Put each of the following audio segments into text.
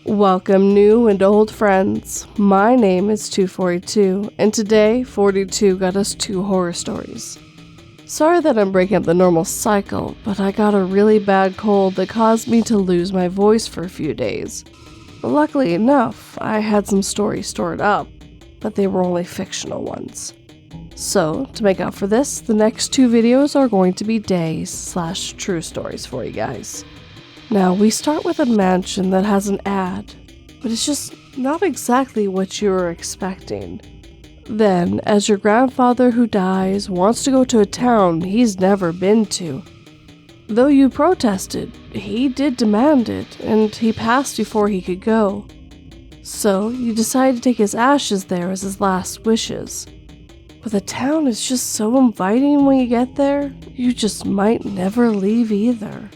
Welcome new and old friends. My name is 242, and today 42 got us 2 horror stories. Sorry that I'm breaking up the normal cycle, but I got a really bad cold that caused me to lose my voice for a few days. Luckily enough, I had some stories stored up, but they were only fictional ones. So, to make up for this, the next 2 videos are going to be days/true stories for you guys. Now, we start with a mansion that has an ad, but it's just not exactly what you were expecting. Then, as your grandfather who dies wants to go to a town he's never been to. Though you protested, he did demand it, and he passed before he could go. So, you decide to take his ashes there as his last wishes. But the town is just so inviting when you get there, you just might never leave either.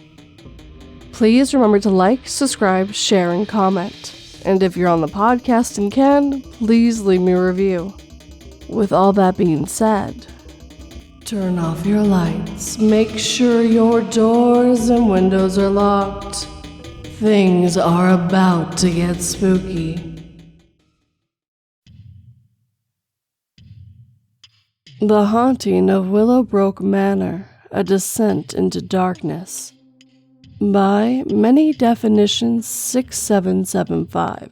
Please remember to like, subscribe, share, and comment. And if you're on the podcast and can, please leave me a review. With all that being said, turn off your lights, make sure your doors and windows are locked. Things are about to get spooky. The Haunting of Willowbrook Manor, A Descent into Darkness. By Many Definitions 6775.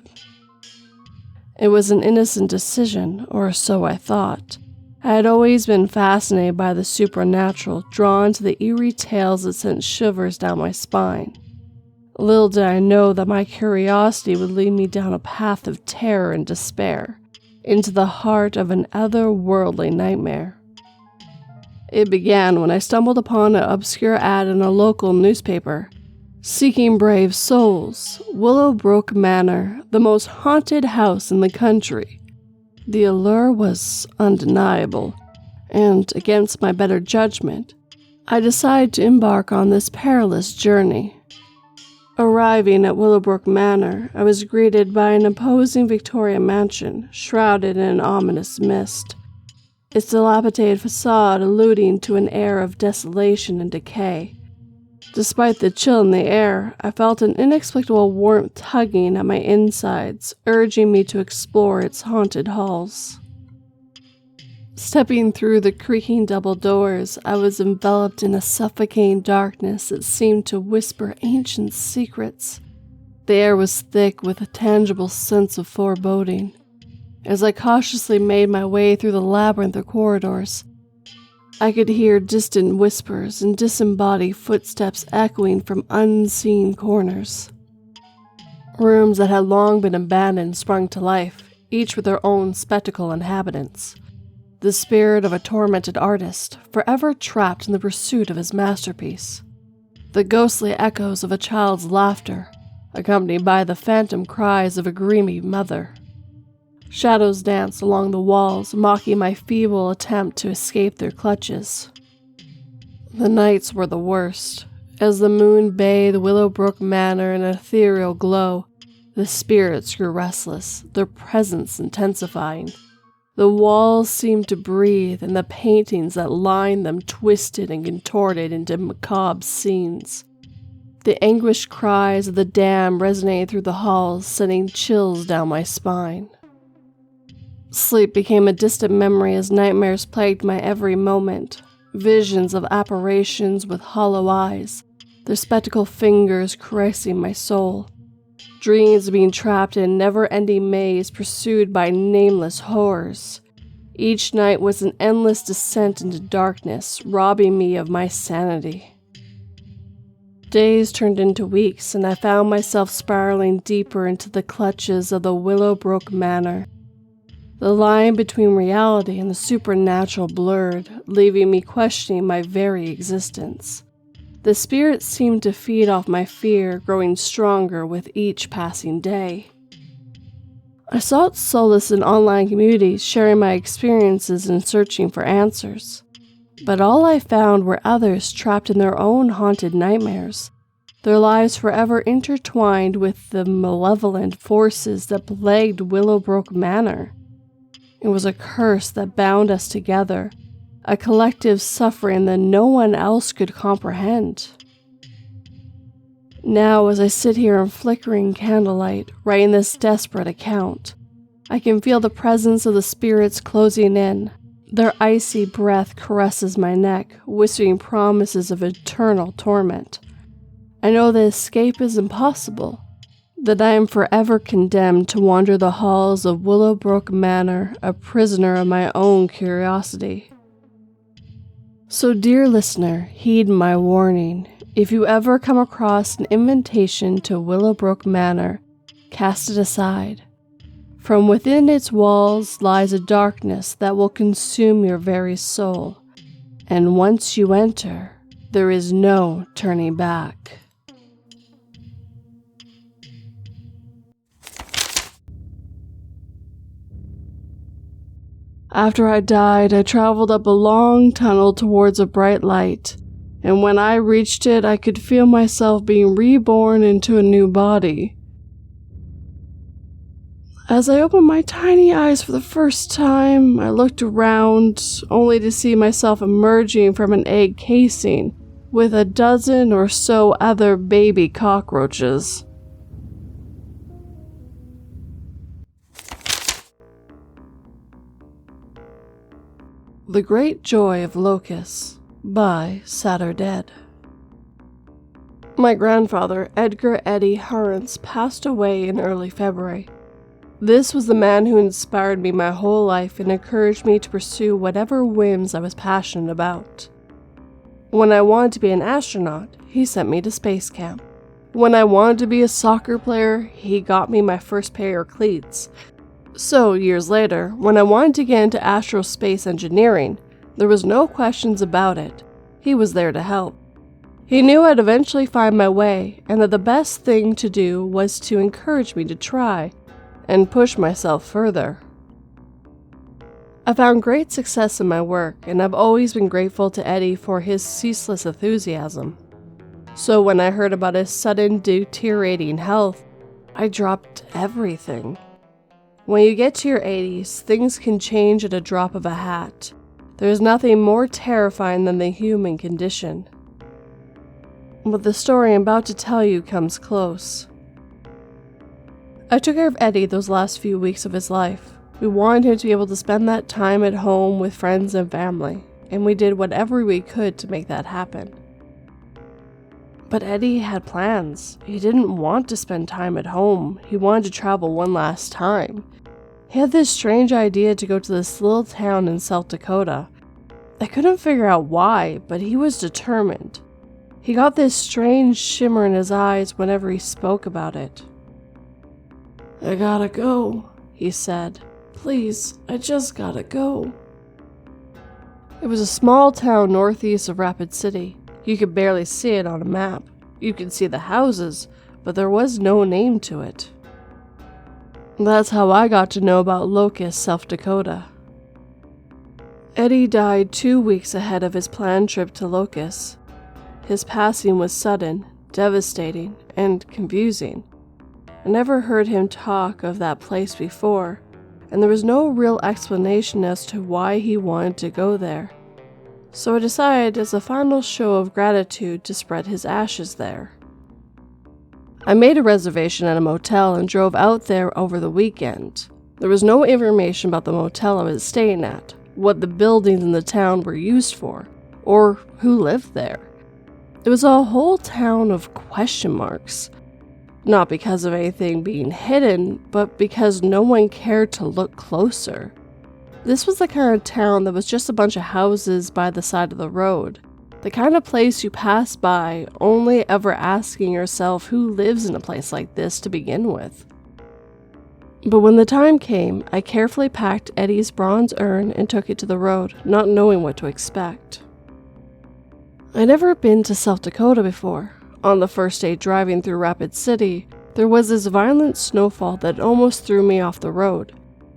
It was an innocent decision, or so I thought. I had always been fascinated by the supernatural, drawn to the eerie tales that sent shivers down my spine. Little did I know that my curiosity would lead me down a path of terror and despair, into the heart of an otherworldly nightmare. It began when I stumbled upon an obscure ad in a local newspaper. Seeking brave souls, Willowbrook Manor, the most haunted house in the country. The allure was undeniable, and against my better judgment, I decided to embark on this perilous journey. Arriving at Willowbrook Manor, I was greeted by an imposing Victorian mansion, shrouded in an ominous mist. Its dilapidated facade alluding to an air of desolation and decay. Despite the chill in the air, I felt an inexplicable warmth tugging at my insides, urging me to explore its haunted halls. Stepping through the creaking double doors, I was enveloped in a suffocating darkness that seemed to whisper ancient secrets. The air was thick with a tangible sense of foreboding. As I cautiously made my way through the labyrinth of corridors, I could hear distant whispers and disembodied footsteps echoing from unseen corners. Rooms that had long been abandoned sprung to life, each with their own spectacle inhabitants. The spirit of a tormented artist, forever trapped in the pursuit of his masterpiece. The ghostly echoes of a child's laughter, accompanied by the phantom cries of a dreamy mother. Shadows danced along the walls, mocking my feeble attempt to escape their clutches. The nights were the worst. As the moon bathed Willowbrook Manor in an ethereal glow, the spirits grew restless, their presence intensifying. The walls seemed to breathe, and the paintings that lined them twisted and contorted into macabre scenes. The anguished cries of the damned resonated through the halls, sending chills down my spine. Sleep became a distant memory as nightmares plagued my every moment. Visions of apparitions with hollow eyes, their spectacled fingers caressing my soul. Dreams of being trapped in a never-ending maze pursued by nameless horrors. Each night was an endless descent into darkness, robbing me of my sanity. Days turned into weeks, and I found myself spiraling deeper into the clutches of the Willowbrook Manor. The line between reality and the supernatural blurred, leaving me questioning my very existence. The spirits seemed to feed off my fear, growing stronger with each passing day. I sought solace in online communities, sharing my experiences and searching for answers. But all I found were others trapped in their own haunted nightmares, their lives forever intertwined with the malevolent forces that plagued Willowbrook Manor. It was a curse that bound us together, a collective suffering that no one else could comprehend. Now, as I sit here in flickering candlelight, writing this desperate account, I can feel the presence of the spirits closing in. Their icy breath caresses my neck, whispering promises of eternal torment. I know that escape is impossible, that I am forever condemned to wander the halls of Willowbrook Manor, a prisoner of my own curiosity. So, dear listener, heed my warning. If you ever come across an invitation to Willowbrook Manor, cast it aside. From within its walls lies a darkness that will consume your very soul, and once you enter, there is no turning back. After I died, I traveled up a long tunnel towards a bright light, and when I reached it, I could feel myself being reborn into a new body. As I opened my tiny eyes for the first time, I looked around, only to see myself emerging from an egg casing with a dozen or so other baby cockroaches. The Great Joy of Locusts by Saturdead. My grandfather, Edgar Eddie Hurrence, passed away in early February. This was the man who inspired me my whole life and encouraged me to pursue whatever whims I was passionate about. When I wanted to be an astronaut, he sent me to space camp. When I wanted to be a soccer player, he got me my first pair of cleats. So, years later, when I wanted to get into aerospace engineering, there was no questions about it. He was there to help. He knew I'd eventually find my way, and that the best thing to do was to encourage me to try and push myself further. I found great success in my work, and I've always been grateful to Eddie for his ceaseless enthusiasm. So when I heard about his sudden deteriorating health, I dropped everything. When you get to your 80s, things can change at a drop of a hat. There is nothing more terrifying than the human condition. But the story I'm about to tell you comes close. I took care of Eddie those last few weeks of his life. We wanted him to be able to spend that time at home with friends and family, and we did whatever we could to make that happen. But Eddie had plans. He didn't want to spend time at home. He wanted to travel one last time. He had this strange idea to go to this little town in South Dakota. I couldn't figure out why, but he was determined. He got this strange shimmer in his eyes whenever he spoke about it. "I gotta go," he said. "Please, I just gotta go." It was a small town northeast of Rapid City. You could barely see it on a map. You could see the houses, but there was no name to it. That's how I got to know about Locust, South Dakota. Eddie died 2 weeks ahead of his planned trip to Locust. His passing was sudden, devastating, and confusing. I never heard him talk of that place before, and there was no real explanation as to why he wanted to go there. So I decided as a final show of gratitude to spread his ashes there. I made a reservation at a motel and drove out there over the weekend. There was no information about the motel I was staying at, what the buildings in the town were used for, or who lived there. It was a whole town of question marks. Not because of anything being hidden, but because no one cared to look closer. This was the kind of town that was just a bunch of houses by the side of the road. The kind of place you pass by, only ever asking yourself who lives in a place like this to begin with. But when the time came, I carefully packed Eddie's bronze urn and took it to the road, not knowing what to expect. I'd never been to South Dakota before. On the first day driving through Rapid City, there was this violent snowfall that almost threw me off the road.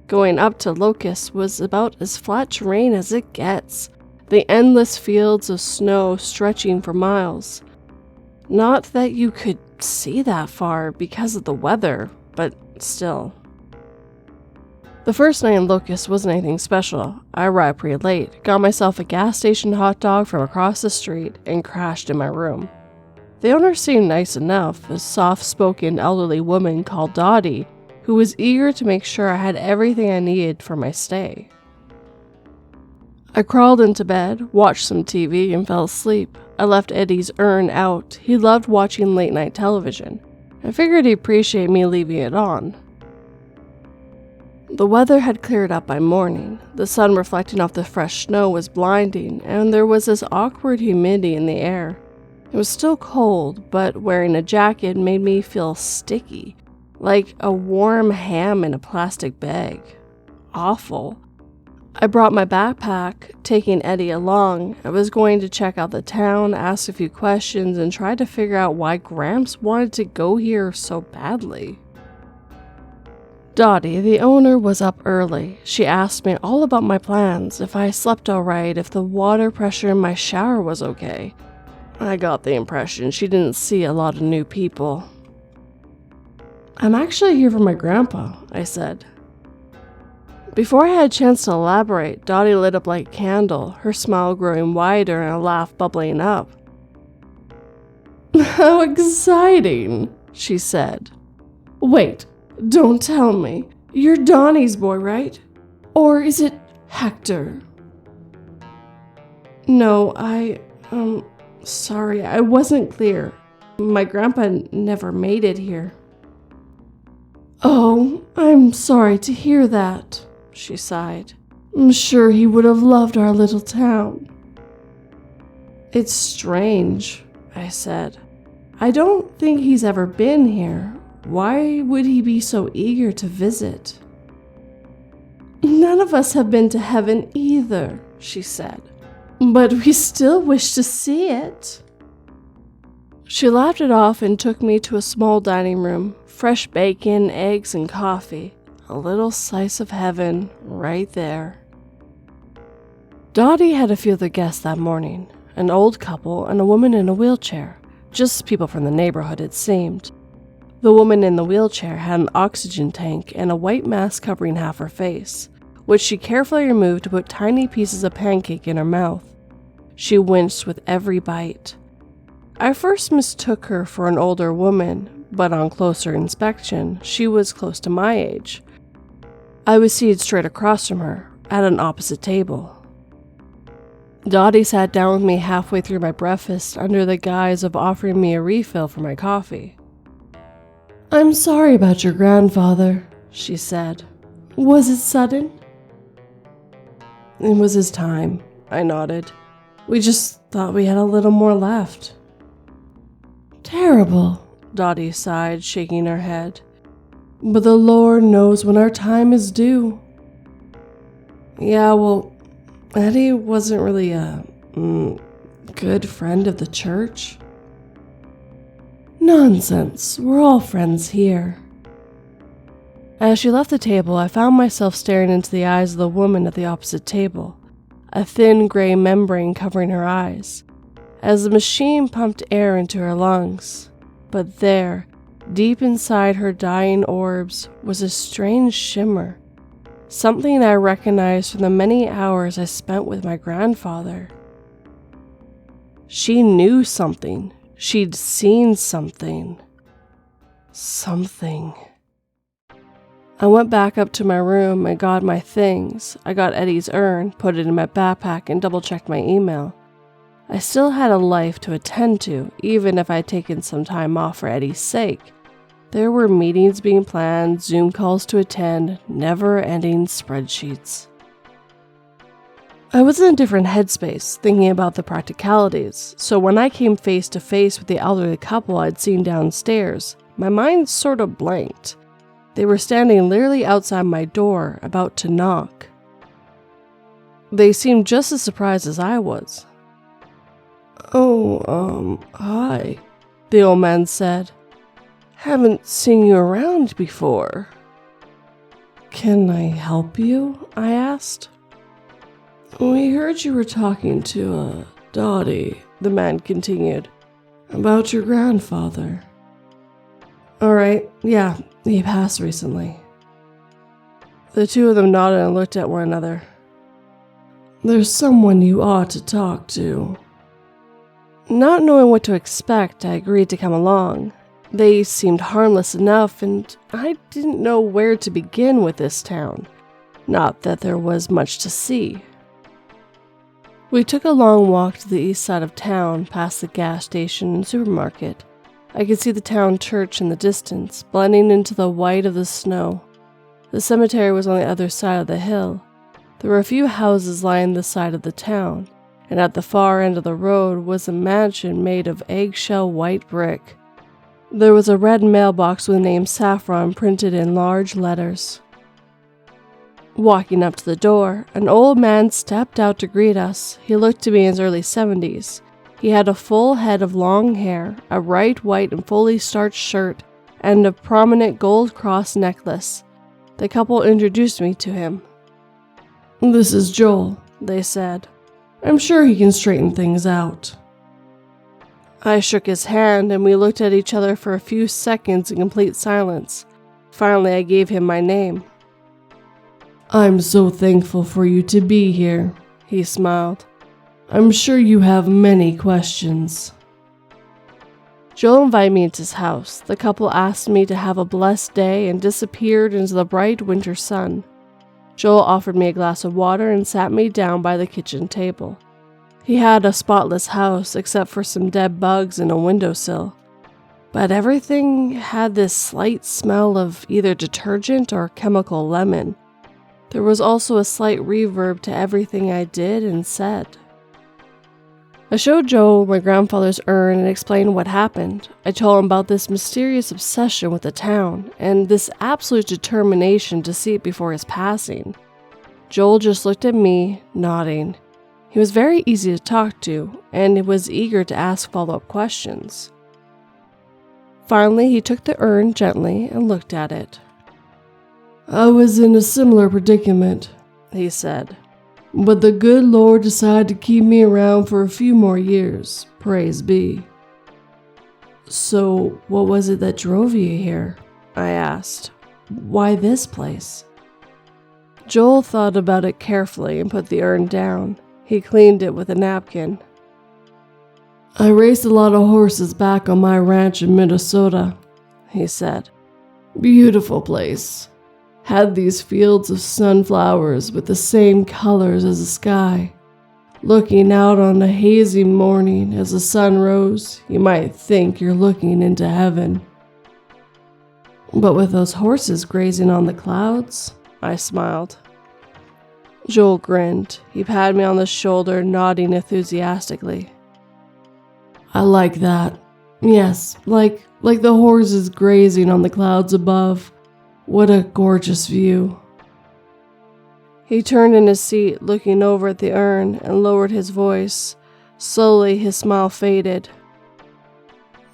Going up to Locust was about as flat terrain as it gets, the endless fields of snow stretching for miles. Not that you could see that far because of the weather, but still. The first night in Locust wasn't anything special. I arrived pretty late, got myself a gas station hot dog from across the street, and crashed in my room. The owner seemed nice enough, a soft-spoken elderly woman called Dottie, who was eager to make sure I had everything I needed for my stay. I crawled into bed, watched some TV, and fell asleep. I left Eddie's urn out. He loved watching late-night television. I figured he'd appreciate me leaving it on. The weather had cleared up by morning. The sun reflecting off the fresh snow was blinding, and there was this awkward humidity in the air. It was still cold, but wearing a jacket made me feel sticky, like a warm ham in a plastic bag. Awful. I brought my backpack, taking Eddie along. I was going to check out the town, ask a few questions, and try to figure out why Gramps wanted to go here so badly. Dottie, the owner, was up early. She asked me all about my plans, if I slept alright, if the water pressure in my shower was okay. I got the impression she didn't see a lot of new people. "I'm actually here for my grandpa," I said. Before I had a chance to elaborate, Dottie lit up like a candle, her smile growing wider and a laugh bubbling up. "How exciting," she said. "Wait, don't tell me. You're Donnie's boy, right? Or is it Hector?" "No, sorry, I wasn't clear. My grandpa never made it here." "Oh, I'm sorry to hear that," she sighed. "I'm sure he would have loved our little town." "It's strange," I said. "I don't think he's ever been here. Why would he be so eager to visit?" "None of us have been to heaven either," she said. "But we still wish to see it." She laughed it off and took me to a small dining room. Fresh bacon, eggs, and coffee. A little slice of heaven right there. Dottie had a few other guests that morning. An old couple and a woman in a wheelchair. Just people from the neighborhood, it seemed. The woman in the wheelchair had an oxygen tank and a white mask covering half her face, which she carefully removed to put tiny pieces of pancake in her mouth. She winced with every bite. I first mistook her for an older woman, but on closer inspection, she was close to my age. I was seated straight across from her, at an opposite table. Dottie sat down with me halfway through my breakfast under the guise of offering me a refill for my coffee. "I'm sorry about your grandfather," she said. "Was it sudden?" "It was his time," I nodded. "We just thought we had a little more left." "Terrible," Dottie sighed, shaking her head. "But the Lord knows when our time is due." "Yeah, well, Eddie wasn't really a good friend of the church." "Nonsense, we're all friends here." As she left the table, I found myself staring into the eyes of the woman at the opposite table, a thin gray membrane covering her eyes, as the machine pumped air into her lungs. But there, deep inside her dying orbs, was a strange shimmer, something I recognized from the many hours I spent with my grandfather. She knew something. She'd seen something. Something. I went back up to my room and got my things. I got Eddie's urn, put it in my backpack, and double-checked my email. I still had a life to attend to, even if I'd taken some time off for Eddie's sake. There were meetings being planned, Zoom calls to attend, never-ending spreadsheets. I was in a different headspace, thinking about the practicalities, so when I came face to face with the elderly couple I'd seen downstairs, my mind sort of blanked. They were standing literally outside my door, about to knock. They seemed just as surprised as I was. "Oh, hi," the old man said. "Haven't seen you around before." "Can I help you?" I asked. "We heard you were talking to, Dottie," the man continued, "about your grandfather." "Alright, yeah, he passed recently." The two of them nodded and looked at one another. "There's someone you ought to talk to." Not knowing what to expect, I agreed to come along. They seemed harmless enough, and I didn't know where to begin with this town. Not that there was much to see. We took a long walk to the east side of town, past the gas station and supermarket. I could see the town church in the distance, blending into the white of the snow. The cemetery was on the other side of the hill. There were a few houses lining the side of the town, and at the far end of the road was a mansion made of eggshell white brick. There was a red mailbox with the name Saffron printed in large letters. Walking up to the door, an old man stepped out to greet us. He looked to be in his early 70s. He had a full head of long hair, a bright white and fully starched shirt, and a prominent gold cross necklace. The couple introduced me to him. "This is Joel," they said. "I'm sure he can straighten things out." I shook his hand, and we looked at each other for a few seconds in complete silence. Finally, I gave him my name. "I'm so thankful for you to be here," he smiled. "I'm sure you have many questions." Joel invited me into his house. The couple asked me to have a blessed day and disappeared into the bright winter sun. Joel offered me a glass of water and sat me down by the kitchen table. He had a spotless house except for some dead bugs in a windowsill. But everything had this slight smell of either detergent or chemical lemon. There was also a slight reverb to everything I did and said. I showed Joel my grandfather's urn and explained what happened. I told him about this mysterious obsession with the town and this absolute determination to see it before his passing. Joel just looked at me, nodding. He was very easy to talk to, and was eager to ask follow-up questions. Finally, he took the urn gently and looked at it. "I was in a similar predicament," he said. "But the good Lord decided to keep me around for a few more years, praise be." "So, what was it that drove you here?" I asked. "Why this place?" Joel thought about it carefully and put the urn down. He cleaned it with a napkin. "I raced a lot of horses back on my ranch in Minnesota," he said. "Beautiful place. Had these fields of sunflowers with the same colors as the sky. Looking out on a hazy morning as the sun rose, you might think you're looking into heaven." "But with those horses grazing on the clouds?" I smiled. Joel grinned. He patted me on the shoulder, nodding enthusiastically. "I like that. Yes, like the horses grazing on the clouds above. What a gorgeous view." He turned in his seat, looking over at the urn, and lowered his voice. Slowly, his smile faded.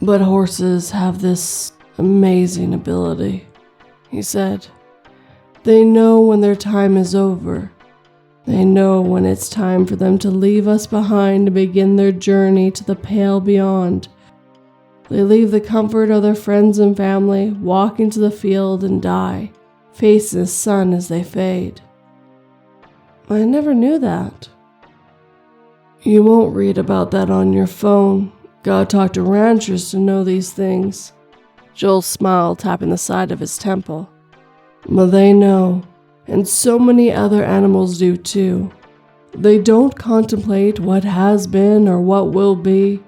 "But horses have this amazing ability," he said. "They know when their time is over. They know when it's time for them to leave us behind and begin their journey to the pale beyond. They leave the comfort of their friends and family, walk into the field and die, facing the sun as they fade." I never knew that. "You won't read about that on your phone. Gotta talk to ranchers to know these things." Joel smiled, tapping the side of his temple. "But they know. And so many other animals do too. They don't contemplate what has been or what will be.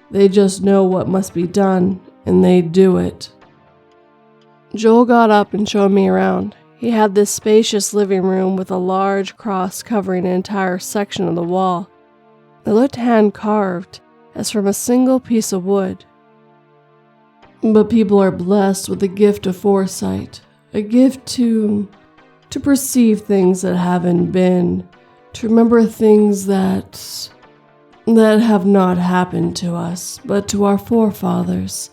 They just know what must be done, and they do it." Joel got up and showed me around. He had this spacious living room with a large cross covering an entire section of the wall. It looked hand-carved, as from a single piece of wood. But people are blessed with the gift of foresight, a gift to perceive things that haven't been, to remember things that have not happened to us, but to our forefathers.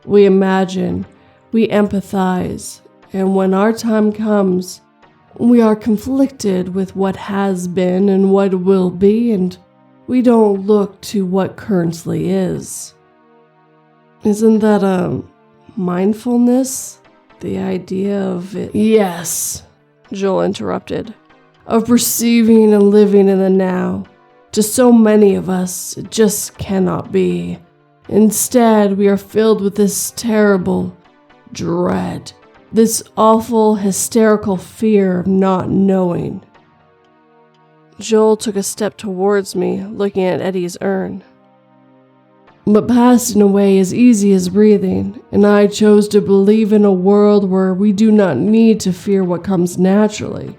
We imagine, we empathize, and when our time comes, we are conflicted with what has been and what will be, and we don't look to what currently is. Isn't that a mindfulness? The idea of it? Yes, Joel interrupted. Of perceiving and living in the now. To so many of us, it just cannot be. Instead, we are filled with this terrible dread, this awful, hysterical fear of not knowing. Joel took a step towards me, looking at Eddie's urn. But passing away is easy as breathing, and I chose to believe in a world where we do not need to fear what comes naturally.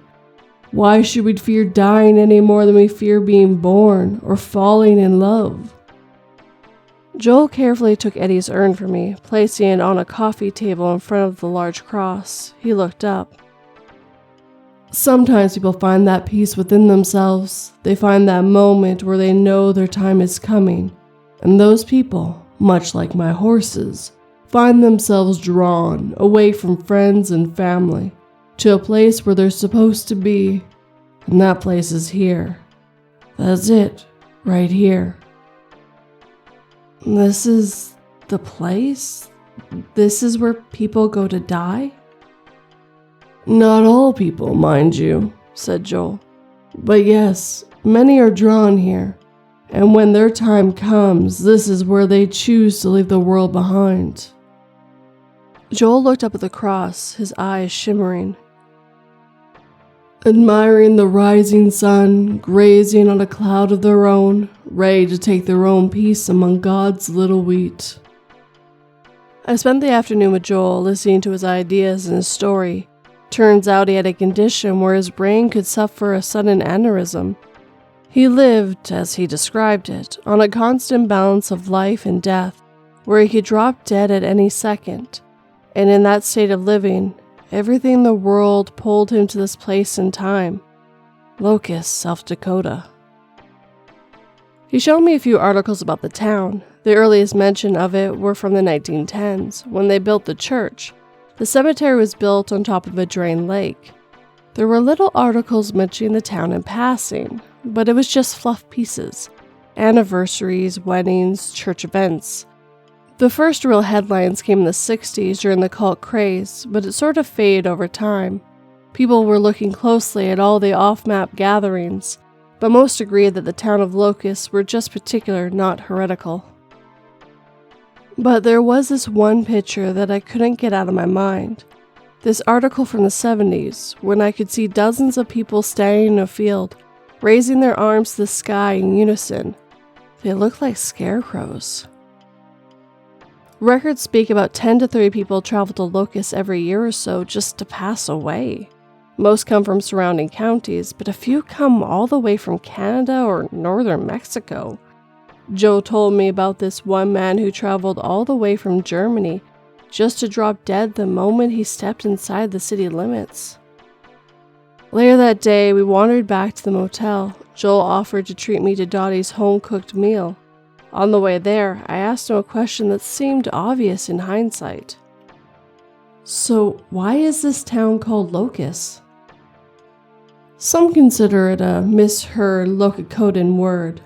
Why should we fear dying any more than we fear being born or falling in love? Joel carefully took Eddie's urn from me, placing it on a coffee table in front of the large cross. He looked up. Sometimes people find that peace within themselves. They find that moment where they know their time is coming. And those people, much like my horses, find themselves drawn away from friends and family to a place where they're supposed to be. And that place is here. That's it, right here. This is the place? This is where people go to die? Not all people, mind you, said Joel. But yes, many are drawn here. And when their time comes, this is where they choose to leave the world behind. Joel looked up at the cross, his eyes shimmering. Admiring the rising sun, grazing on a cloud of their own, ready to take their own peace among God's little wheat. I spent the afternoon with Joel, listening to his ideas and his story. Turns out he had a condition where his brain could suffer a sudden aneurysm. He lived, as he described it, on a constant balance of life and death, where he could drop dead at any second. And in that state of living, everything in the world pulled him to this place and time. Locust, South Dakota. He showed me a few articles about the town. The earliest mention of it were from the 1910s, when they built the church. The cemetery was built on top of a drained lake. There were little articles mentioning the town in passing, but it was just fluff pieces. Anniversaries, weddings, church events. The first real headlines came in the 60s during the cult craze, but it sort of faded over time. People were looking closely at all the off-map gatherings, but most agreed that the town of Locust were just particular, not heretical. But there was this one picture that I couldn't get out of my mind. This article from the 70s, when I could see dozens of people standing in a field, raising their arms to the sky in unison. They looked like scarecrows. Records speak about 10 to 30 people travel to Locust every year or so just to pass away. Most come from surrounding counties, but a few come all the way from Canada or northern Mexico. Joe told me about this one man who traveled all the way from Germany just to drop dead the moment he stepped inside the city limits. Later that day, we wandered back to the motel. Joel offered to treat me to Dottie's home-cooked meal. On the way there, I asked him a question that seemed obvious in hindsight. So, why is this town called Locust? Some consider it a misheard Locacodan word.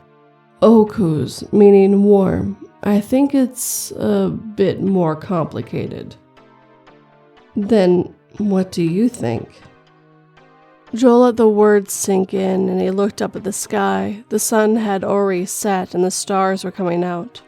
Okus, meaning warm. I think it's a bit more complicated. Then, what do you think? Joel let the words sink in, and he looked up at the sky. The sun had already set, and the stars were coming out.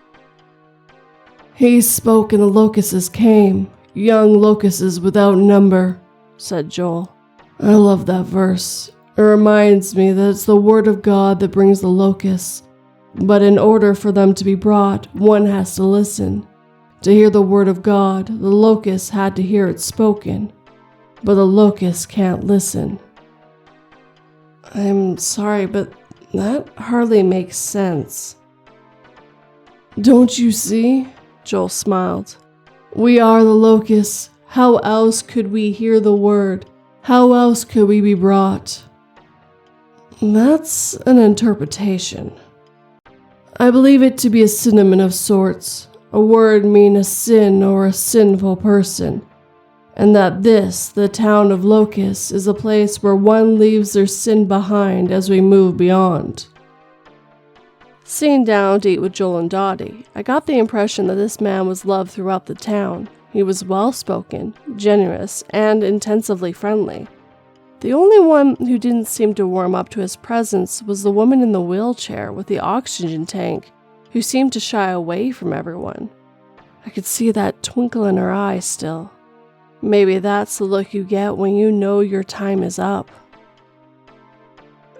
He spoke, and the locusts came, young locusts without number, said Joel. I love that verse. It reminds me that it's the word of God that brings the locusts. But in order for them to be brought, one has to listen. To hear the word of God, the locust had to hear it spoken. But the locust can't listen. I'm sorry, but that hardly makes sense. Don't you see? Joel smiled. We are the locusts. How else could we hear the word? How else could we be brought? That's an interpretation. I believe it to be a synonym of sorts, a word meaning a sin or a sinful person, and that this, the town of Locust, is a place where one leaves their sin behind as we move beyond. Sitting down to eat with Joel and Dottie, I got the impression that this man was loved throughout the town. He was well-spoken, generous, and intensively friendly. The only one who didn't seem to warm up to his presence was the woman in the wheelchair with the oxygen tank, who seemed to shy away from everyone. I could see that twinkle in her eyes still. Maybe that's the look you get when you know your time is up.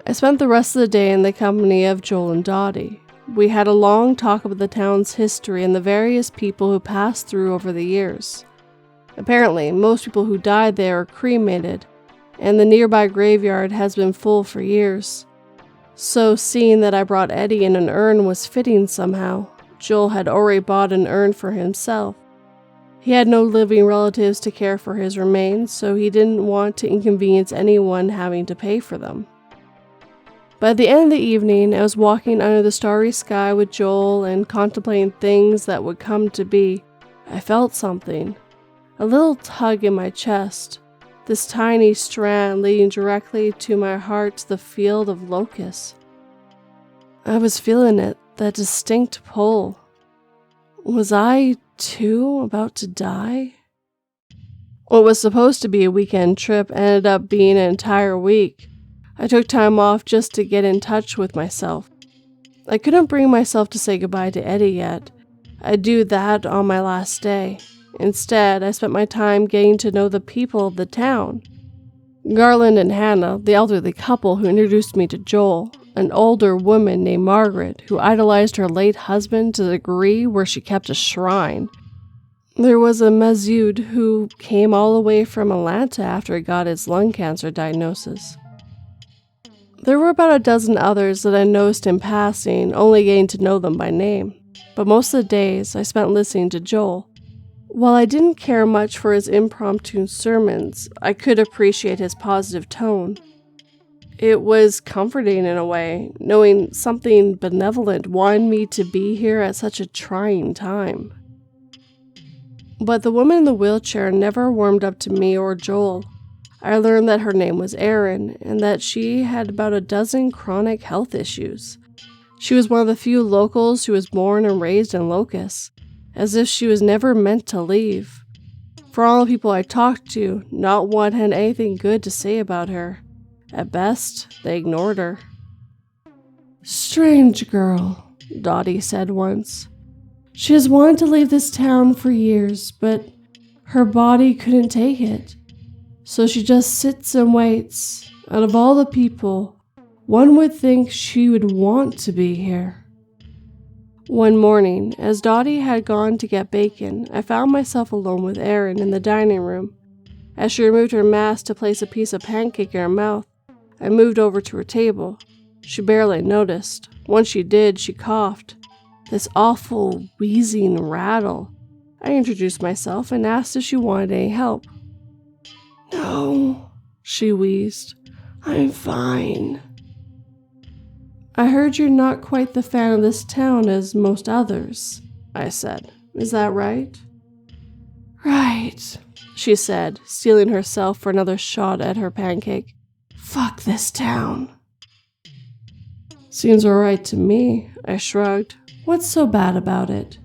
I spent the rest of the day in the company of Joel and Dottie. We had a long talk about the town's history and the various people who passed through over the years. Apparently, most people who died there are cremated, and the nearby graveyard has been full for years. So seeing that I brought Eddie in an urn was fitting somehow. Joel had already bought an urn for himself. He had no living relatives to care for his remains, so he didn't want to inconvenience anyone having to pay for them. By the end of the evening, I was walking under the starry sky with Joel and contemplating things that would come to be. I felt something, a little tug in my chest, this tiny strand leading directly to my heart to the field of locusts. I was feeling it, that distinct pull. Was I, too, about to die? What was supposed to be a weekend trip ended up being an entire week. I took time off just to get in touch with myself. I couldn't bring myself to say goodbye to Eddie yet. I'd do that on my last day. Instead, I spent my time getting to know the people of the town. Garland and Hannah, the elderly couple who introduced me to Joel, an older woman named Margaret who idolized her late husband to the degree where she kept a shrine. There was a Masood who came all the way from Atlanta after he got his lung cancer diagnosis. There were about a dozen others that I noticed in passing, only getting to know them by name, but most of the days I spent listening to Joel. While I didn't care much for his impromptu sermons, I could appreciate his positive tone. It was comforting in a way, knowing something benevolent wanted me to be here at such a trying time. But the woman in the wheelchair never warmed up to me or Joel. I learned that her name was Erin, and that she had about a dozen chronic health issues. She was one of the few locals who was born and raised in Locust, as if she was never meant to leave. For all the people I talked to, not one had anything good to say about her. At best, they ignored her. "Strange girl," Dottie said once. "She has wanted to leave this town for years, but her body couldn't take it. So she just sits and waits. Out of all the people, one would think she would want to be here." One morning, as Dottie had gone to get bacon, I found myself alone with Erin in the dining room. As she removed her mask to place a piece of pancake in her mouth, I moved over to her table. She barely noticed. Once she did, she coughed. This awful, wheezing rattle. I introduced myself and asked if she wanted any help. "No," she wheezed. "I'm fine." "I heard you're not quite the fan of this town as most others," I said. "Is that right?" "Right," she said, steeling herself for another shot at her pancake. "Fuck this town." "Seems alright to me," I shrugged. "What's so bad about it?"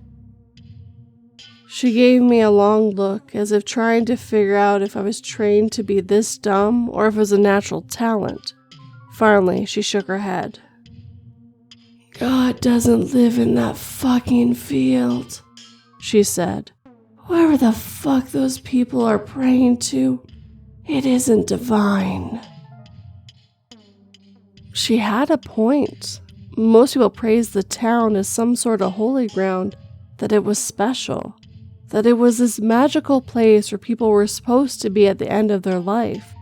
She gave me a long look, as if trying to figure out if I was trained to be this dumb or if it was a natural talent. Finally, she shook her head. "God doesn't live in that fucking field," she said. "Whoever the fuck those people are praying to, it isn't divine." She had a point. Most people praised the town as some sort of holy ground, that it was special, that it was this magical place where people were supposed to be at the end of their life,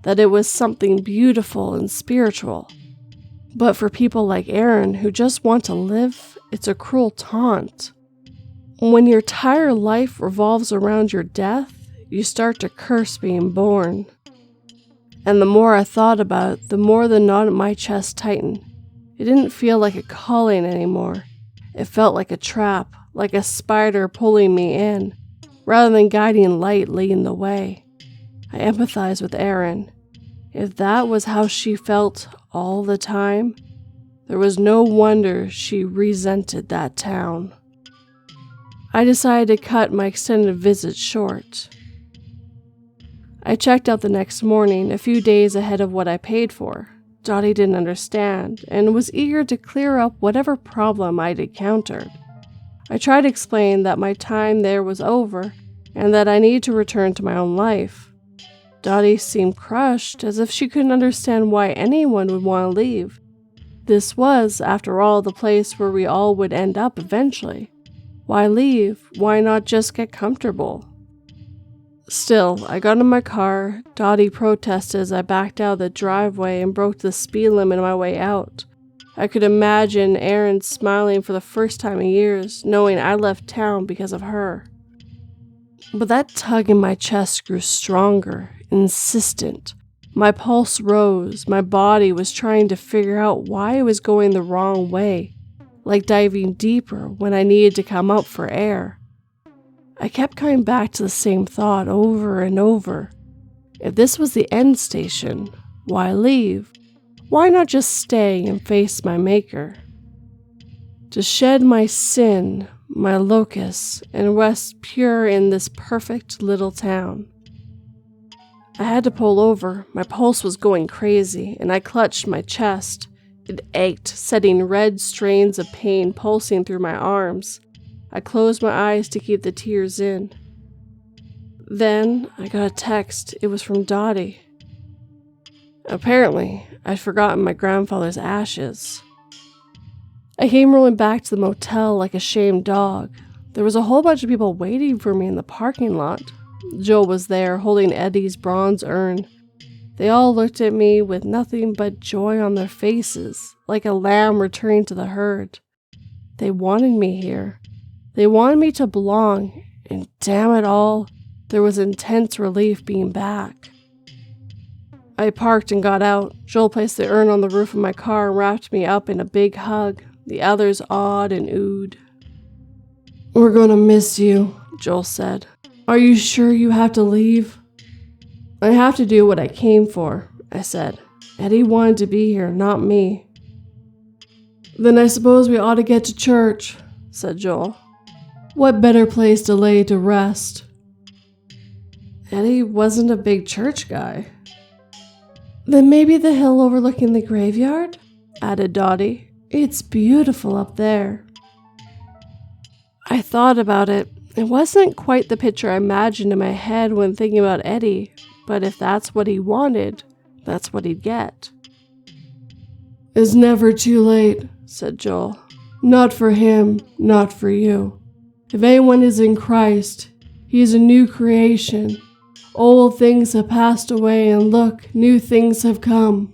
that it was something beautiful and spiritual. But for people like Erin who just want to live, it's a cruel taunt. When your entire life revolves around your death, you start to curse being born. And the more I thought about it, the more the knot in my chest tightened. It didn't feel like a calling anymore. It felt like a trap, like a spider pulling me in, rather than guiding light leading the way. I empathized with Erin. If that was how she felt all the time, there was no wonder she resented that town. I decided to cut my extended visit short. I checked out the next morning, a few days ahead of what I paid for. Dottie didn't understand and was eager to clear up whatever problem I'd encountered. I tried to explain that my time there was over and that I needed to return to my own life. Dottie seemed crushed, as if she couldn't understand why anyone would want to leave. This was, after all, the place where we all would end up eventually. Why leave? Why not just get comfortable? Still, I got in my car. Dottie protested as I backed out of the driveway and broke the speed limit on my way out. I could imagine Erin smiling for the first time in years, knowing I left town because of her. But that tug in my chest grew stronger, insistent. My pulse rose. My body was trying to figure out why I was going the wrong way, like diving deeper when I needed to come up for air. I kept coming back to the same thought over and over. If this was the end station, why leave? Why not just stay and face my maker? To shed my sin, my locus, and rest pure in this perfect little town. I had to pull over. My pulse was going crazy, and I clutched my chest. It ached, setting red strains of pain pulsing through my arms. I closed my eyes to keep the tears in. Then I got a text. It was from Dottie. Apparently, I'd forgotten my grandfather's ashes. I came rolling back to the motel like a shamed dog. There was a whole bunch of people waiting for me in the parking lot. Joel was there, holding Eddie's bronze urn. They all looked at me with nothing but joy on their faces, like a lamb returning to the herd. They wanted me here. They wanted me to belong, and damn it all, there was intense relief being back. I parked and got out. Joel placed the urn on the roof of my car and wrapped me up in a big hug. The others awed and oohed. "We're gonna miss you," Joel said. "Are you sure you have to leave?" "I have to do what I came for," I said. "Eddie wanted to be here, not me." "Then I suppose we ought to get to church," said Joel. "What better place to lay to rest?" Eddie wasn't a big church guy. "Then maybe the hill overlooking the graveyard?" added Dottie. "It's beautiful up there." I thought about it. It wasn't quite the picture I imagined in my head when thinking about Eddie, but if that's what he wanted, that's what he'd get. "It's never too late," said Joel. "Not for him, not for you. If anyone is in Christ, he is a new creation. Old things have passed away, and look, new things have come."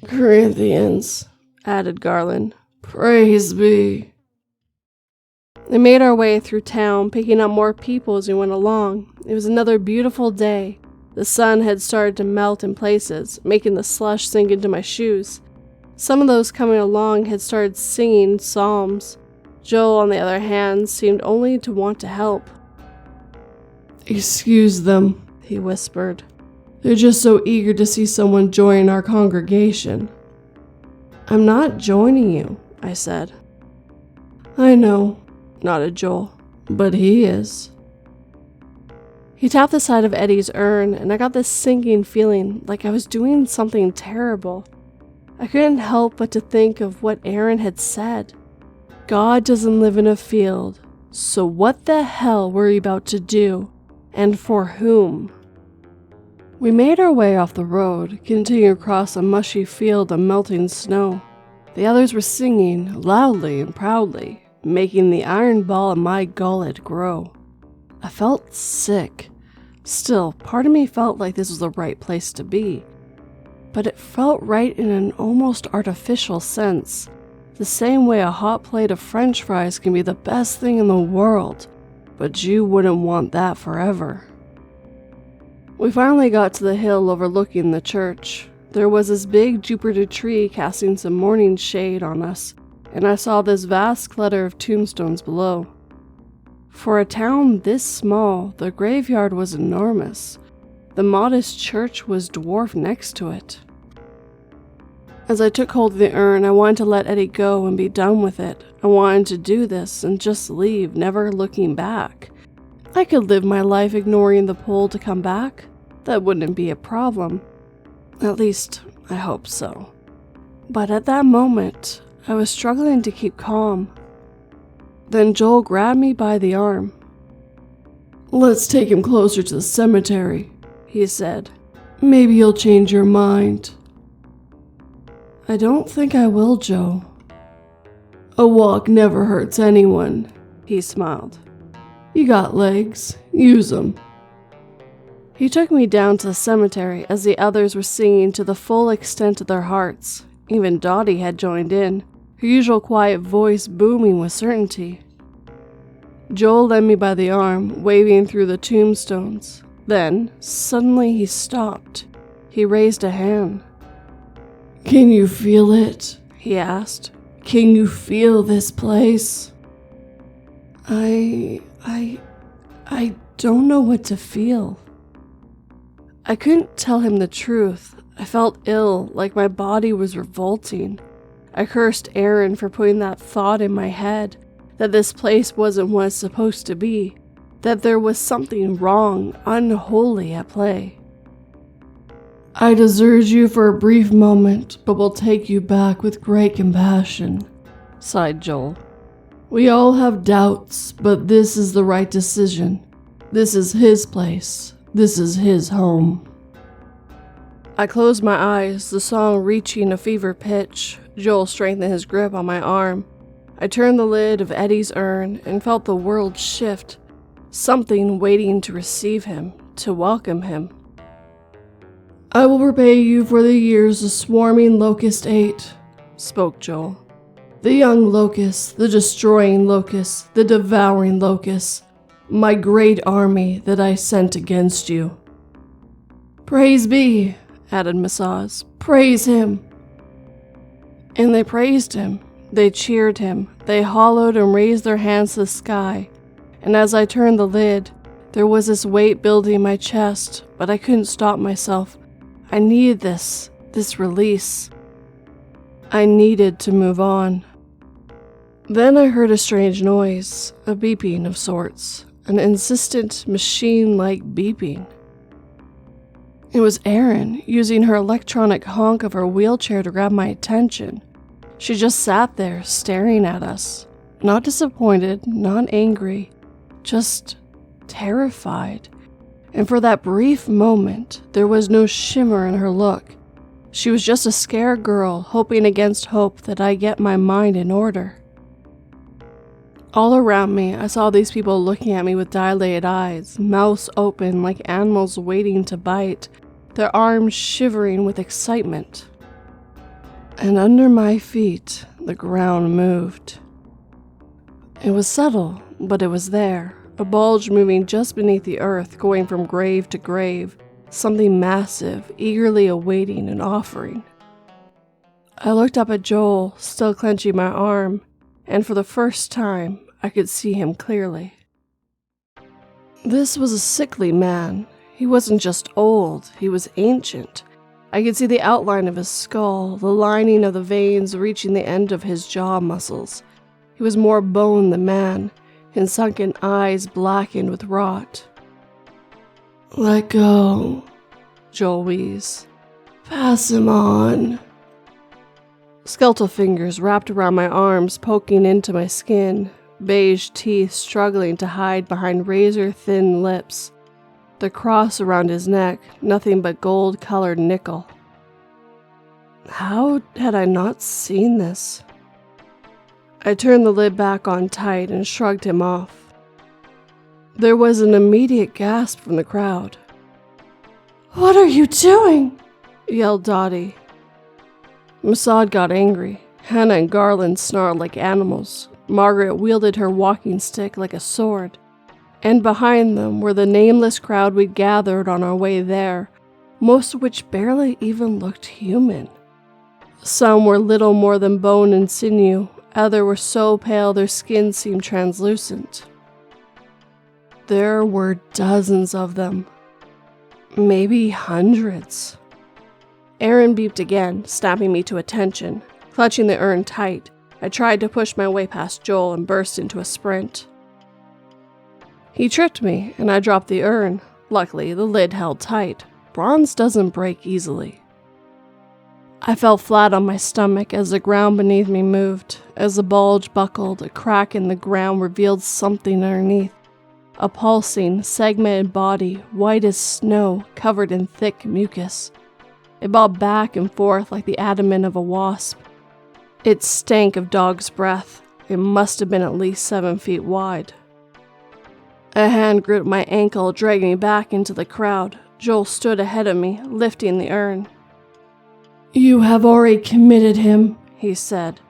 "Corinthians," added Garland. "Praise be." We made our way through town, picking up more people as we went along. It was another beautiful day. The sun had started to melt in places, making the slush sink into my shoes. Some of those coming along had started singing psalms. Joel, on the other hand, seemed only to want to help. "Excuse them," he whispered. "They're just so eager to see someone join our congregation." "I'm not joining you," I said. "I know," nodded Joel, "but he is." He tapped the side of Eddie's urn, and I got this sinking feeling like I was doing something terrible. I couldn't help but to think of what Erin had said. God doesn't live in a field, so what the hell were we about to do, and for whom? We made our way off the road, continuing across a mushy field of melting snow. The others were singing, loudly and proudly, making the iron ball in my gullet grow. I felt sick. Still, part of me felt like this was the right place to be. But it felt right in an almost artificial sense. The same way a hot plate of French fries can be the best thing in the world, but you wouldn't want that forever. We finally got to the hill overlooking the church. There was this big Jupiter tree casting some morning shade on us, and I saw this vast clutter of tombstones below. For a town this small, the graveyard was enormous. The modest church was dwarfed next to it. As I took hold of the urn, I wanted to let Eddie go and be done with it. I wanted to do this and just leave, never looking back. I could live my life ignoring the pull to come back. That wouldn't be a problem. At least, I hope so. But at that moment, I was struggling to keep calm. Then Joel grabbed me by the arm. "Let's take him closer to the cemetery," he said. "Maybe you'll change your mind." "I don't think I will, Joe." "A walk never hurts anyone," he smiled. "You got legs, use them." He took me down to the cemetery as the others were singing to the full extent of their hearts. Even Dottie had joined in, her usual quiet voice booming with certainty. Joel led me by the arm, waving through the tombstones. Then, suddenly he stopped. He raised a hand. "Can you feel it?" he asked. "Can you feel this place?" I don't know what to feel. I couldn't tell him the truth. I felt ill, like my body was revolting. I cursed Aaron for putting that thought in my head, that this place wasn't what it's supposed to be, that there was something wrong, unholy at play. "I deserted you for a brief moment, but will take you back with great compassion," sighed Joel. "We all have doubts, but this is the right decision. This is his place. This is his home." I closed my eyes, the song reaching a fever pitch. Joel strengthened his grip on my arm. I turned the lid of Eddie's urn and felt the world shift, something waiting to receive him, to welcome him. "I will repay you for the years the swarming locust ate," spoke Joel. "The young locust, the destroying locust, the devouring locust, my great army that I sent against you." "Praise be," added Masaz. "Praise him." And they praised him. They cheered him. They hollowed and raised their hands to the sky. And as I turned the lid, there was this weight building in my chest, but I couldn't stop myself. I needed this release. I needed to move on. Then I heard a strange noise, a beeping of sorts, an insistent, machine-like beeping. It was Erin, using her electronic honk of her wheelchair to grab my attention. She just sat there, staring at us. Not disappointed, not angry, just terrified. And for that brief moment, there was no shimmer in her look. She was just a scared girl, hoping against hope that I get my mind in order. All around me, I saw these people looking at me with dilated eyes, mouths open like animals waiting to bite, their arms shivering with excitement. And under my feet, the ground moved. It was subtle, but it was there, a bulge moving just beneath the earth, going from grave to grave, something massive, eagerly awaiting an offering. I looked up at Joel, still clenching my arm, and for the first time, I could see him clearly. This was a sickly man. He wasn't just old, he was ancient. I could see the outline of his skull, the lining of the veins reaching the end of his jaw muscles. He was more bone than man, his sunken eyes blackened with rot. "Let go," Joel wheezed. "Pass him on." Skeletal fingers wrapped around my arms, poking into my skin, beige teeth struggling to hide behind razor-thin lips. The cross around his neck, nothing but gold-colored nickel. How had I not seen this? I turned the lid back on tight and shrugged him off. There was an immediate gasp from the crowd. "What are you doing?" yelled Dottie. Masad got angry. Hannah and Garland snarled like animals. Margaret wielded her walking stick like a sword. And behind them were the nameless crowd we'd gathered on our way there, most of which barely even looked human. Some were little more than bone and sinew, others were so pale their skin seemed translucent. There were dozens of them, maybe hundreds. Aaron beeped again, snapping me to attention. Clutching the urn tight, I tried to push my way past Joel and burst into a sprint. He tripped me, and I dropped the urn. Luckily, the lid held tight. Bronze doesn't break easily. I fell flat on my stomach as the ground beneath me moved. As the bulge buckled, a crack in the ground revealed something underneath. A pulsing, segmented body, white as snow, covered in thick mucus. It bobbed back and forth like the abdomen of a wasp. It stank of dog's breath. It must have been at least 7 feet wide. A hand gripped my ankle, dragging me back into the crowd. Joel stood ahead of me, lifting the urn. "You have already committed him," he said.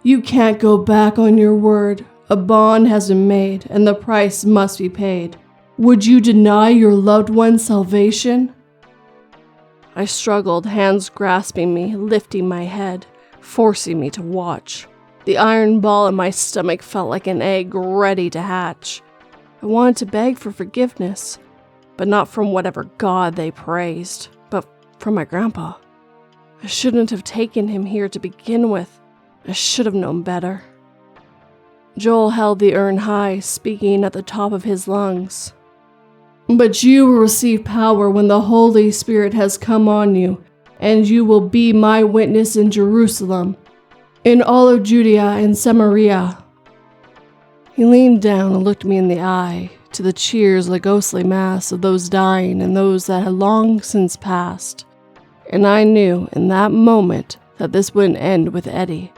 "You can't go back on your word. A bond has been made, and the price must be paid. Would you deny your loved one's salvation?" I struggled, hands grasping me, lifting my head, forcing me to watch. The iron ball in my stomach felt like an egg ready to hatch. I wanted to beg for forgiveness, but not from whatever god they praised, but from my grandpa. I shouldn't have taken him here to begin with. I should have known better. Joel held the urn high, speaking at the top of his lungs. "But you will receive power when the Holy Spirit has come on you, and you will be my witness in Jerusalem, in all of Judea and Samaria." He leaned down and looked me in the eye, to the cheers of the ghostly mass of those dying and those that had long since passed. And I knew in that moment that this wouldn't end with Eddie.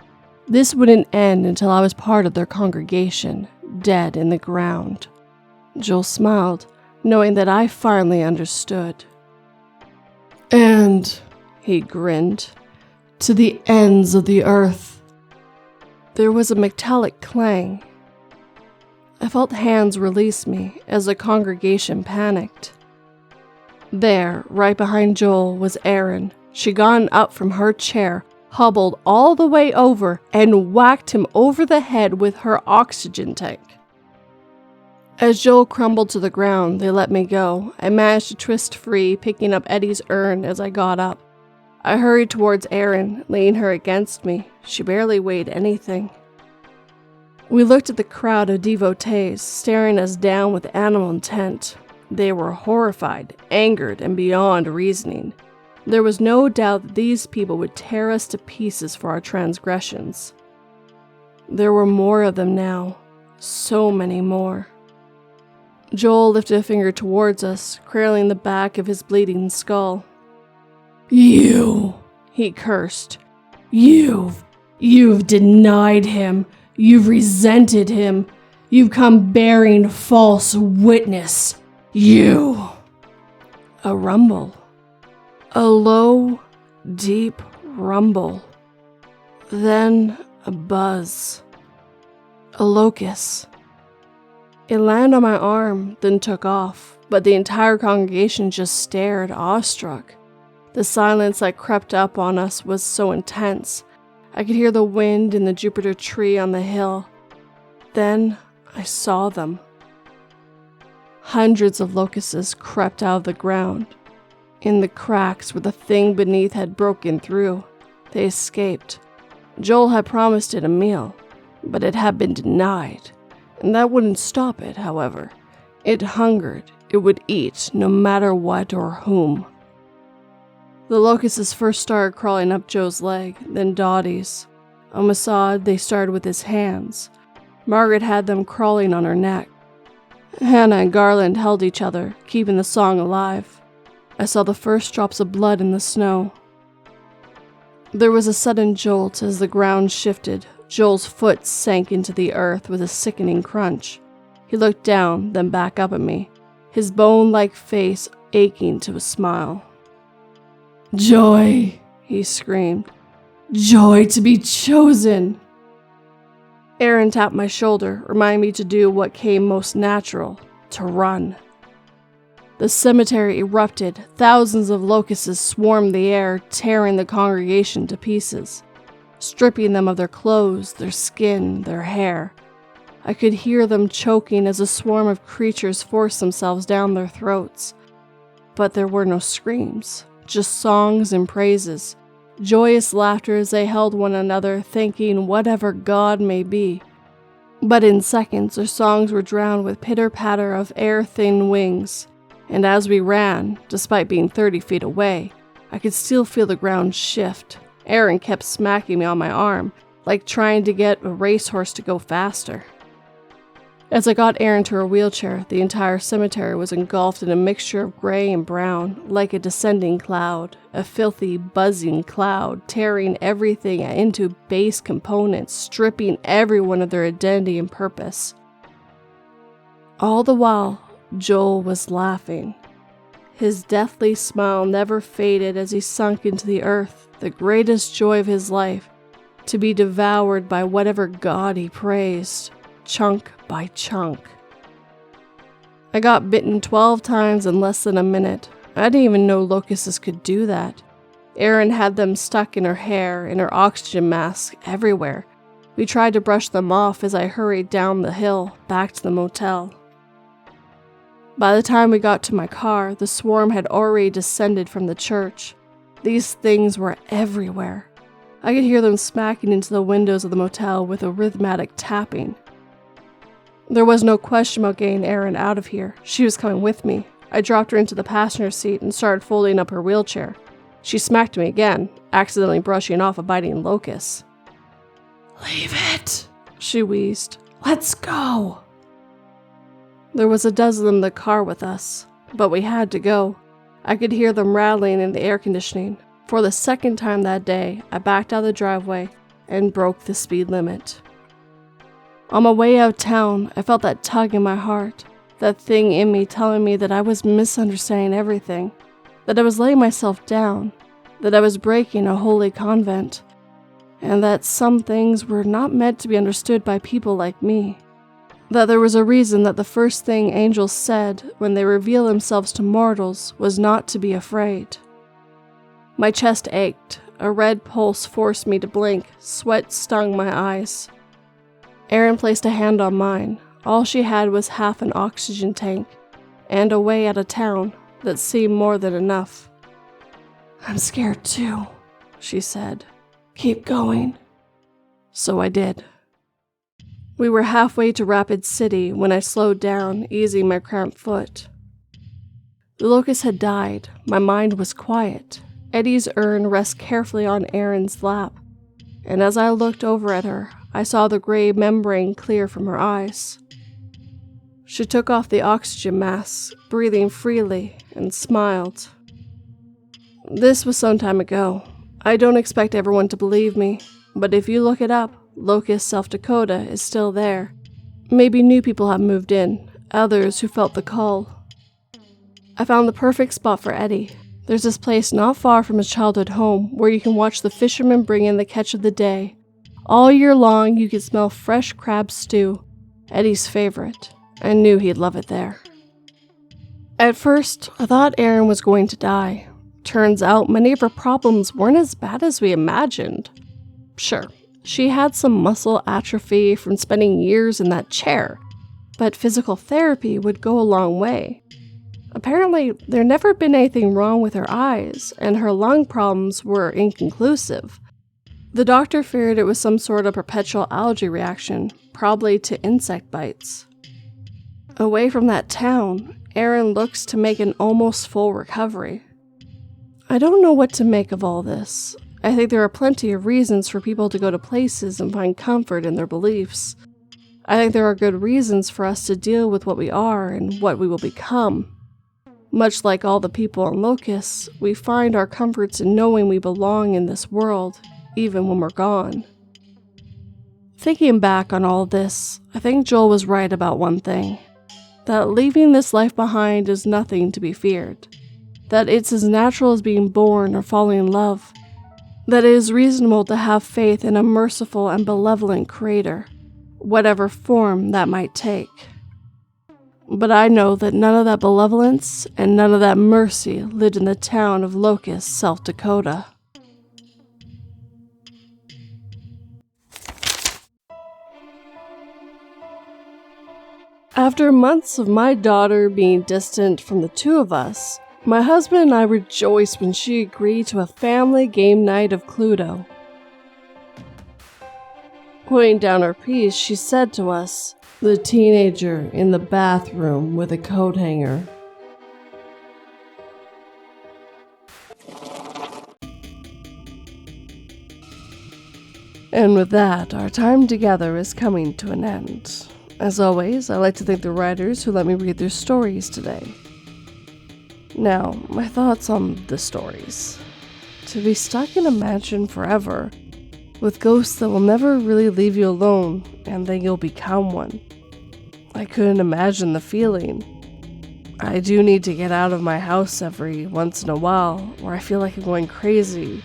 This wouldn't end until I was part of their congregation, dead in the ground. Joel smiled, knowing that I finally understood. "And," he grinned, "to the ends of the earth." There was a metallic clang. I felt hands release me as the congregation panicked. There, right behind Joel, was Erin. She'd gotten up from her chair, hobbled all the way over, and whacked him over the head with her oxygen tank. As Joel crumbled to the ground, they let me go. I managed to twist free, picking up Eddie's urn as I got up. I hurried towards Erin, laying her against me. She barely weighed anything. We looked at the crowd of devotees, staring us down with animal intent. They were horrified, angered, and beyond reasoning. There was no doubt that these people would tear us to pieces for our transgressions. There were more of them now, so many more. Joel lifted a finger towards us, cradling the back of his bleeding skull. "You," he cursed. You've denied him. You've resented him. You've come bearing false witness. You." A rumble. A low, deep rumble. Then a buzz. A locust. It landed on my arm, then took off, but the entire congregation just stared, awestruck. The silence that crept up on us was so intense. I could hear the wind in the Jupiter tree on the hill. Then I saw them. Hundreds of locusts crept out of the ground. In the cracks where the thing beneath had broken through, they escaped. Joel had promised it a meal, but it had been denied. And that wouldn't stop it, however. It hungered. It would eat, no matter what or whom. The locusts first started crawling up Joe's leg, then Dottie's. On Masad, they started with his hands. Margaret had them crawling on her neck. Hannah and Garland held each other, keeping the song alive. I saw the first drops of blood in the snow. There was a sudden jolt as the ground shifted. Joel's foot sank into the earth with a sickening crunch. He looked down, then back up at me, his bone-like face aching to a smile. "Joy," he screamed. "Joy to be chosen." Erin tapped my shoulder, reminding me to do what came most natural, to run. The cemetery erupted. Thousands of locusts swarmed the air, tearing the congregation to pieces, stripping them of their clothes, their skin, their hair. I could hear them choking as a swarm of creatures forced themselves down their throats. But there were no screams, just songs and praises, joyous laughter as they held one another, thanking whatever God may be. But in seconds, their songs were drowned with pitter-patter of air-thin wings, and as we ran, despite being 30 feet away, I could still feel the ground shift. Aaron kept smacking me on my arm, like trying to get a racehorse to go faster. As I got Aaron to her wheelchair, the entire cemetery was engulfed in a mixture of gray and brown, like a descending cloud, a filthy, buzzing cloud, tearing everything into base components, stripping everyone of their identity and purpose. All the while, Joel was laughing. His deathly smile never faded as he sunk into the earth, the greatest joy of his life, to be devoured by whatever god he praised, chunk by chunk. I got bitten 12 times in less than a minute. I didn't even know locusts could do that. Erin had them stuck in her hair, in her oxygen mask, everywhere. We tried to brush them off as I hurried down the hill, back to the motel. By the time we got to my car, the swarm had already descended from the church. These things were everywhere. I could hear them smacking into the windows of the motel with a rhythmic tapping. There was no question about getting Erin out of here. She was coming with me. I dropped her into the passenger seat and started folding up her wheelchair. She smacked me again, accidentally brushing off a biting locust. "Leave it," she wheezed. "Let's go." There was a dozen in the car with us, but we had to go. I could hear them rattling in the air conditioning. For the second time that day, I backed out of the driveway and broke the speed limit. On my way out of town, I felt that tug in my heart, that thing in me telling me that I was misunderstanding everything, that I was letting myself down, that I was breaking a holy convent, and that some things were not meant to be understood by people like me. That there was a reason that the first thing angels said when they reveal themselves to mortals was not to be afraid. My chest ached, a red pulse forced me to blink, sweat stung my eyes. Erin placed a hand on mine. All she had was half an oxygen tank, and a way out of town that seemed more than enough. "I'm scared too," she said. "Keep going." So I did. We were halfway to Rapid City when I slowed down, easing my cramped foot. The locust had died. My mind was quiet. Eddie's urn rests carefully on Erin's lap, and as I looked over at her, I saw the gray membrane clear from her eyes. She took off the oxygen mask, breathing freely, and smiled. This was some time ago. I don't expect everyone to believe me, but if you look it up, Locust, South Dakota is still there. Maybe new people have moved in, others who felt the call. I found the perfect spot for Eddie. There's this place not far from his childhood home where you can watch the fishermen bring in the catch of the day. All year long, you can smell fresh crab stew, Eddie's favorite. I knew he'd love it there. At first, I thought Erin was going to die. Turns out many of her problems weren't as bad as we imagined. Sure, she had some muscle atrophy from spending years in that chair, but physical therapy would go a long way. Apparently, there'd never been anything wrong with her eyes, and her lung problems were inconclusive. The doctor feared it was some sort of perpetual allergy reaction, probably to insect bites. Away from that town, Erin looks to make an almost full recovery. I don't know what to make of all this. I think there are plenty of reasons for people to go to places and find comfort in their beliefs. I think there are good reasons for us to deal with what we are and what we will become. Much like all the people on Locust, we find our comforts in knowing we belong in this world, even when we're gone. Thinking back on all this, I think Joel was right about one thing. That leaving this life behind is nothing to be feared. That it's as natural as being born or falling in love. That it is reasonable to have faith in a merciful and benevolent Creator, whatever form that might take. But I know that none of that benevolence and none of that mercy lived in the town of Locust, South Dakota. After months of my daughter being distant from the two of us, my husband and I rejoiced when she agreed to a family game night of Cluedo. Putting down her piece, she said to us, "The teenager in the bathroom with a coat hanger." And with that, our time together is coming to an end. As always, I like to thank the writers who let me read their stories today. Now, my thoughts on the stories. To be stuck in a mansion forever, with ghosts that will never really leave you alone, and then you'll become one. I couldn't imagine the feeling. I do need to get out of my house every once in a while, or I feel like I'm going crazy.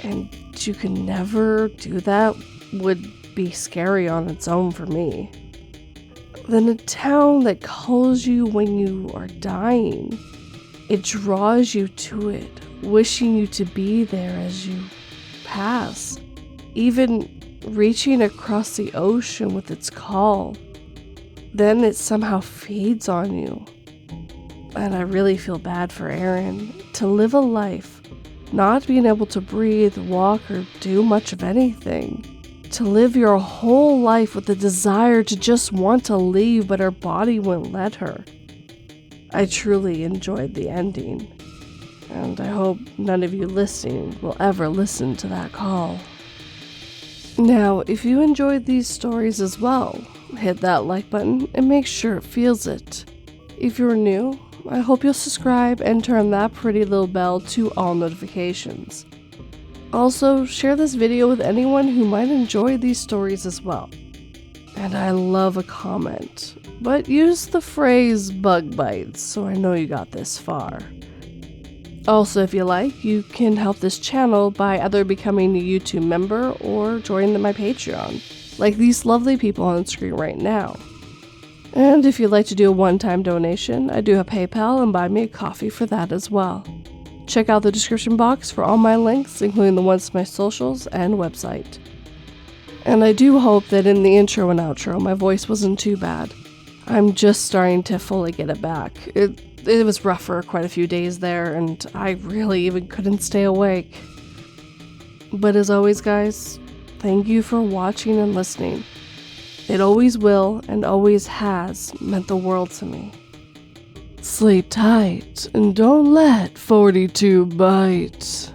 And you can never do that would be scary on its own for me. Then a town that calls you when you are dying. It draws you to it, wishing you to be there as you pass. Even reaching across the ocean with its call. Then it somehow feeds on you. And I really feel bad for Aaron. To live a life, not being able to breathe, walk, or do much of anything. To live your whole life with the desire to just want to leave, but her body wouldn't let her. I truly enjoyed the ending. And I hope none of you listening will ever listen to that call. Now, if you enjoyed these stories as well, hit that like button and make sure it feels it. If you're new, I hope you'll subscribe and turn that pretty little bell to all notifications. Also, share this video with anyone who might enjoy these stories as well. And I love a comment, but use the phrase bug bites so I know you got this far. Also, if you like, you can help this channel by either becoming a YouTube member or joining my Patreon, like these lovely people on screen right now. And if you'd like to do a one-time donation, I do have PayPal and buy me a coffee for that as well. Check out the description box for all my links, including the ones to my socials and website. And I do hope that in the intro and outro, my voice wasn't too bad. I'm just starting to fully get it back. It was rough for quite a few days there, and I really even couldn't stay awake. But as always, guys, thank you for watching and listening. It always will and always has meant the world to me. Sleep tight and don't let 42 bite.